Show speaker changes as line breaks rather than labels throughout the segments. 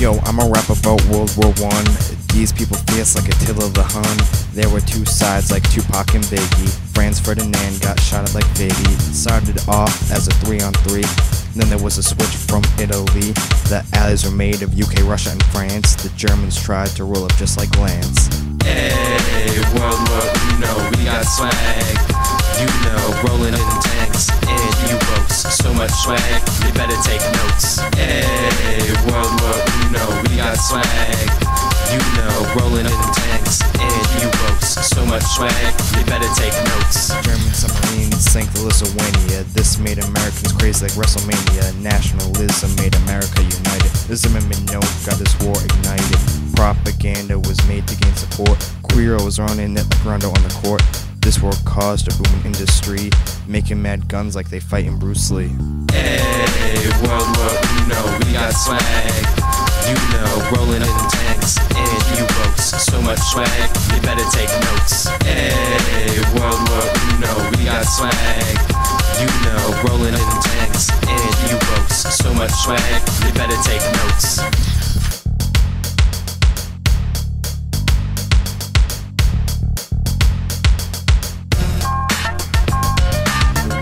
Yo, I'ma rap about World War I. These people fierce like Attila the Hun. There were two sides like Tupac and Biggie. Franz Ferdinand got shot at like 50. Started off as a 3-on-3. Then there was a switch from Italy. The allies were made of UK, Russia, and France. The Germans tried to roll up just like Lance.
Hey, World War, we got swag. Rolling in tanks and U-boats, so much swag, you better take notes. Hey, World War, we got swag. Rolling in tanks and U-boats, so much swag, you better take notes.
German submarines sank the Lithuania. This made Americans crazy like WrestleMania. Nationalism made America united. This amendment note got this war ignited. Propaganda was made to gain support. Queer was running at like Rondo on the court. This war caused a booming industry, making mad guns like they fight in Bruce Lee.
Hey, World War, we got swag. Rolling in tanks and U-boats, so much swag, you better take notes. Hey, World War, we got swag. Rolling in tanks and U-boats, so much swag, you better take notes.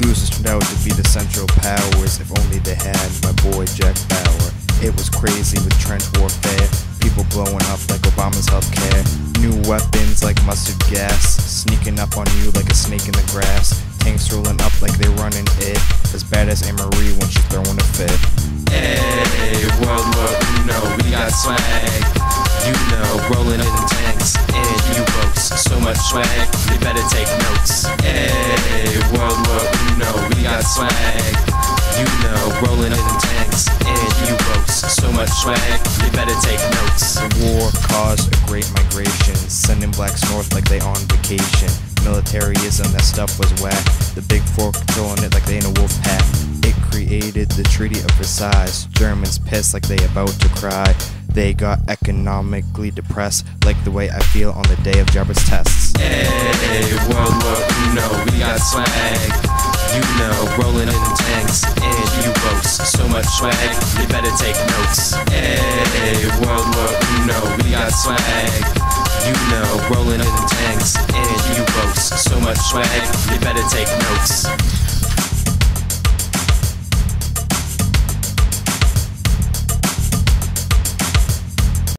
Losers turned out to be the Central Powers. If only they had my boy Jack Bauer. It was crazy with trench warfare. People blowing up like Obama's healthcare. New weapons like mustard gas, sneaking up on you like a snake in the grass. Tanks rolling up like they running it, as bad as Anne-Marie when she's throwing a fit.
Hey, World War, we got swag. Rolling in tanks and U-boats, so much swag, you better take notes. Hey, World War, we got swag. Rolling in tanks and U-boats, so much swag, you better take notes.
The war caused a great migration, sending blacks north like they on vacation. Militarism, that stuff was whack. The big four controlling it like they in a wolf pack. It created the Treaty of Versailles. Germans pissed like they about to cry. They got economically depressed, like the way I feel on the day of Jarvis tests.
Hey, World War, we got swag. Rolling in tanks and U-boats, so much swag, you better take notes. Hey, World War, we got swag. Rolling in tanks and U-boats, so much swag, you better take notes.